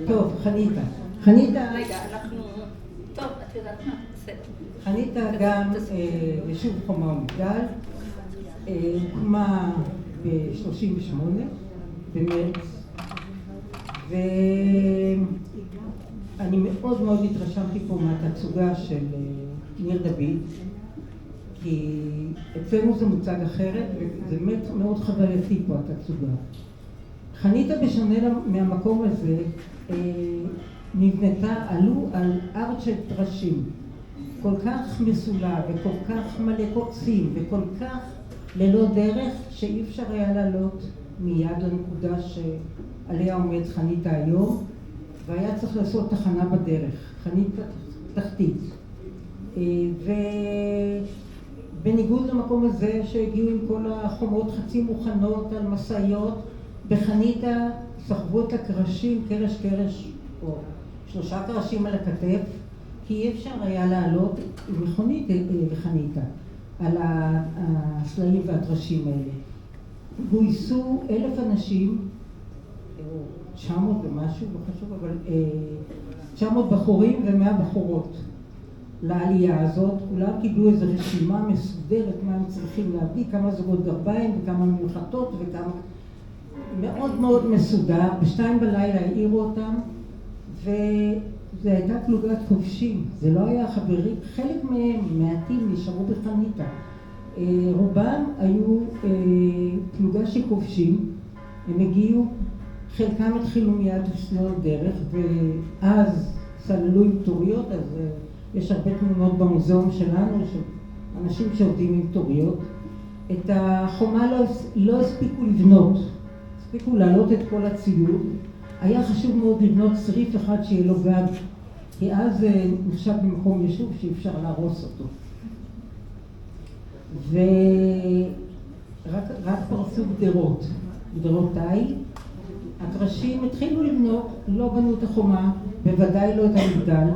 טוב, חניתה. חניתה... רגע, אנחנו... טוב, את יודעת מה? בסדר. חניתה גם יישוב חומה ומגדל, הוקמה ב-38 במרץ, ואני מאוד מאוד התרשמתי פה מהתצוגה של ניר דוד, כי אצלנו זה מוצג אחרת וזה באמת מאוד חווייתי פה התצוגה. חניתה בשונה מהמקום הזה נבנתה, עלו על ארץ של טרשים כל כך מסולה וכל כך מלא קוצים וכל כך ללא דרך שאי אפשר היה לעלות מיד לנקודה שעליה עומד חניתה היום, והיה צריך לעשות תחנה בדרך, חניתה תחתית. ובניגוד למקום הזה שהגיעו עם כל החומות חצי מוכנות על מסעיות, בחניתה סחבו את הקרשים קרש או 3 קרשים על הכתף, כי אי אפשר היה לעלות עם מכונית בחניתה על הסלעים והטרשים האלה. גויסו 1,000 אנשים, או 900 ומשהו, לא חשוב, אבל 900 בחורים ו100 בחורות לעלייה הזאת. כולם קיבלו איזו רשימה מסודרת מה הם צריכים להביא, כמה זוגות גרביים וכמה מיוחדות וכמה... מאוד מאוד מסודר. ב2 בלילה העירו אותם, וזה הייתה פלוגת כובשים, זה לא היה חברים, חלק מהם מעטים נשארו בחניתה. רובם היו פלוגה של כובשים, הם הגיעו, חלקם התחילו מיד לסלול דרך, ואז סללו עם טוריות, אז יש הרבה תמונות במוזיאום שלנו של אנשים שעובדים עם טוריות. את החומה לא הספיקו לבנות, הספיקו להעלות את כל הציוד. היה חשוב מאוד לבנות צריף אחד שיהיה לו גג, כי אז זה נחשב במקום יישוב שאי אפשר להרוס אותו. ורק פרצו גדרות תאי. הקרשים התחילו לבנות, לא בנו את החומה, בוודאי לא את המגדל.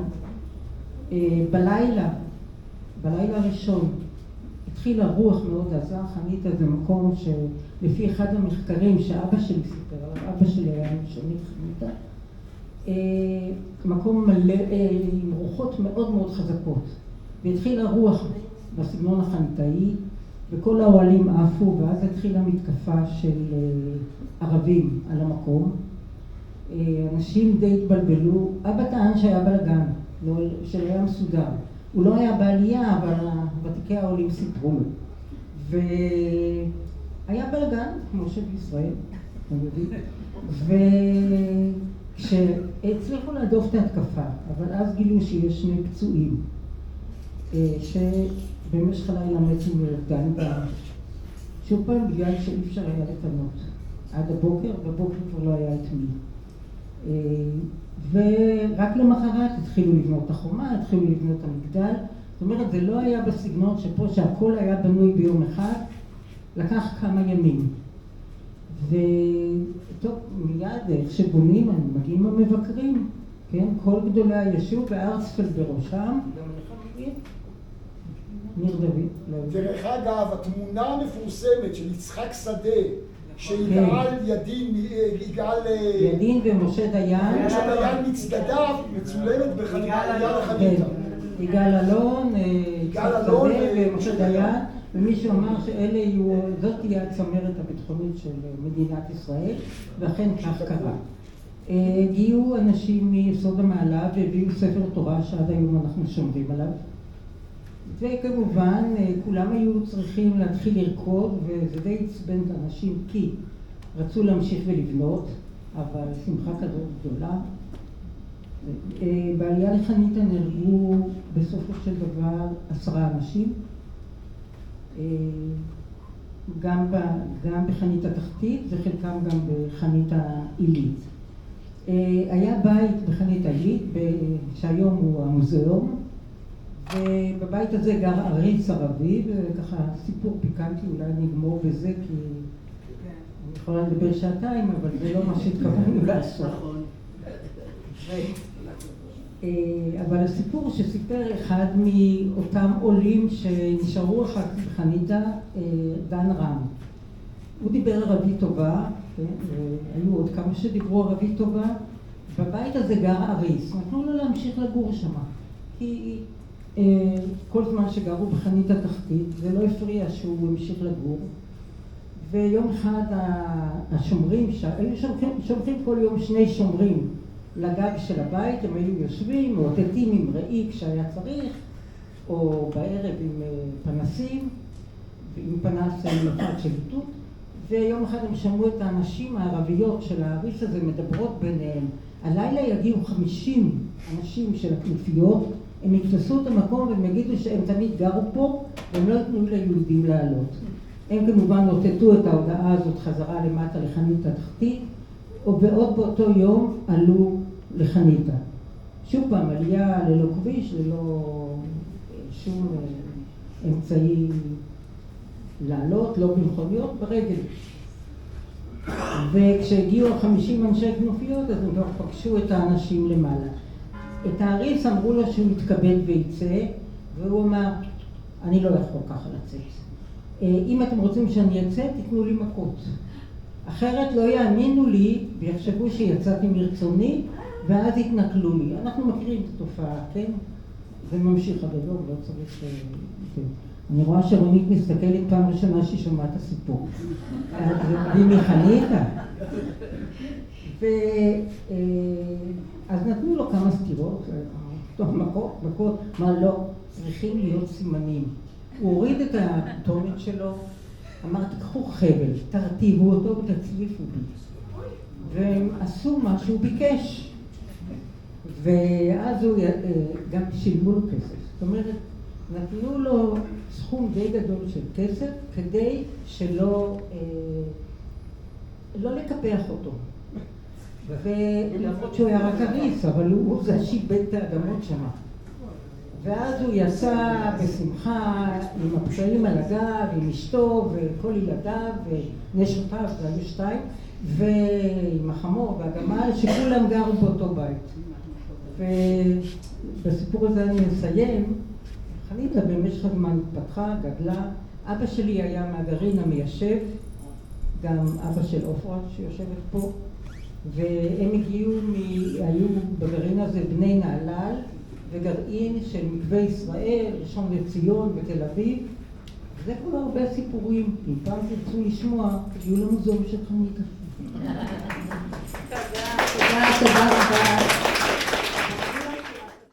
בלילה הראשון התחילה רוח מאוד עזה. חניתה זה מקום שלפי אחד המחקרים שאבא שלי סיפר, אבא שלי היה משמיד חניתה, מקום מלא עם רוחות מאוד מאוד חזקות, והתחילה רוח בסגנון החניתאי וכל האוהלים עפו, ואז התחילה מתקפה של ערבים על המקום. אנשים די התבלבלו. אבא טען שהיה בלגן, שהיה מסודר. הוא לא היה בעלייה, אבל ותיקי העולים סיפרו לו. והיה בלגן, כמו שבישראל, אתה מבין? וכשהצליחו להדוף את ההתקפה, אבל אז גילו שיש 2 פצועים, שבמשך הלילה מתו מאובדן דם. שוב פעם בגלל שאי אפשר היה לפנות. עד הבוקר, בבוקר כבר לא היה את מי. ורק למחרת התחילו לבנות את החומה, התחילו לבנות את המגדל. זאת אומרת, זה לא היה בסגנון שפה שהכל היה בנוי ביום אחד, לקח כמה ימים. וטוב, מיד איך שבונים, מגיעים המבקרים, כן? כל גדולי היישוב וארצפלד בראשם. ניר דוד. דרך אגב, התמונה המפורסמת של יצחק שדה, שיגאל ידין ומשה דיין. משה דיין מצדדיו מצולמת בחניתה. יגאל אלון, יצחק שדה ומשה דיין, ומישהו אמר שאלה יהיו, זאת תהיה הצמרת הביטחונית של מדינת ישראל, ואכן כך קרה. הגיעו אנשים מיסוד המעלה והביאו ספר תורה שעד היום אנחנו שומרים עליו. וכמובן כולם היו צריכים להתחיל לרקוד, וזה די עצבן את האנשים כי רצו להמשיך ולבנות, אבל שמחה כזאת גדולה. בעלייה לחניתה נהרגו בסופו של דבר 10 אנשים, גם בחניתה תחתית וחלקם גם בחניתה עילית. היה בית בחניתה עילית שהיום הוא המוזיאום, ובבית הזה גר עריץ ערבי, וככה סיפור פיקנטי, אולי נגמור בזה כי אני יכולה לדבר שעתיים, אבל זה לא מה שהתכוונו לעשות. אבל הסיפור שסיפר אחד מאותם עולים שנשארו אחר כך בחניתה, דן רם. הוא דיבר ערבית טובה, היו עוד כמה שדיברו ערבית טובה, בבית הזה גר אריס, נתנו לו להמשיך לגור שם, כי כל זמן שגרו בחנית התחתית, זה לא הפריע שהוא המשיך לגור. ויום אחד השומרים, היו שומרים כל יום 2 שומרים לגג של הבית, הם היו יושבים, מאותתים עם ראי כשהיה צריך, או בערב עם פנסים, עם פנס אחד של איתות, ויום אחד הם שמעו את האנשים הערביות של האריס הזה מדברות ביניהם. הלילה יגיעו 50 אנשים של הכנופיות, הם יתפסו את המקום והם יגידו שהם תמיד גרו פה, והם לא יתנו ליהודים לעלות. הם כמובן נותתו את ההודעה הזאת חזרה למטה לחנית התחתית, ועוד באותו יום עלו לחניתה. שוב פעם, עלייה ללא כביש, ללא שום אמצעי לעלות, לא במכוניות, ברגל. וכשהגיעו 50 אנשי כנופיות, אז הם כבר פגשו את האנשים למעלה. את האריס אמרו לו שהוא יתכבד ויצא, והוא אמר, אני לא יכול ככה לצאת. אם אתם רוצים שאני אצא, תתנו לי מכות. אחרת לא יאמינו לי ויחשבו שיצאתי מרצוני, ואז יתנכלו לי. אנחנו מכירים את התופעה, כן? זה ממשיך עד היום, לא צריך... אני רואה שרונית מסתכלת פעם ראשונה שהיא שומעת את הסיפור. והיא מחניתה. אז נתנו לו כמה סתירות, מכות, מה לא, צריכים להיות סימנים. הוא הוריד את הטונת שלו, אמר, תקחו חבל, תרטיבו אותו ותצליפו בי. והם עשו מה שהוא ביקש. ואז הוא גם שילמו לו כסף. זאת אומרת, נתנו לו סכום די גדול של כסף כדי שלא לא לקפח אותו. ולמרות שהוא היה רק אריס, אבל הוא זה שיבד את האדמות שם. ואז הוא יצא בשמחה עם הפשעים על הגב, עם אשתו וכל ילדיו ונשותיו, זה היו 2, ועם החמור והגמל, שכולם גרו באותו בית. ובסיפור הזה אני מסיים. חניתה במשך הזמן התפתחה, גדלה. אבא שלי היה מהגרעין המיישב, גם אבא של עופרה שיושבת פה, והם היו בגרעין הזה בני נהלל, וגרעין של מקווה ישראל, ראשון לציון ותל אביב. זה כבר הרבה סיפורים, אם פעם תרצו לשמוע, תגיעו למוזיאון של חניתה. תודה רבה.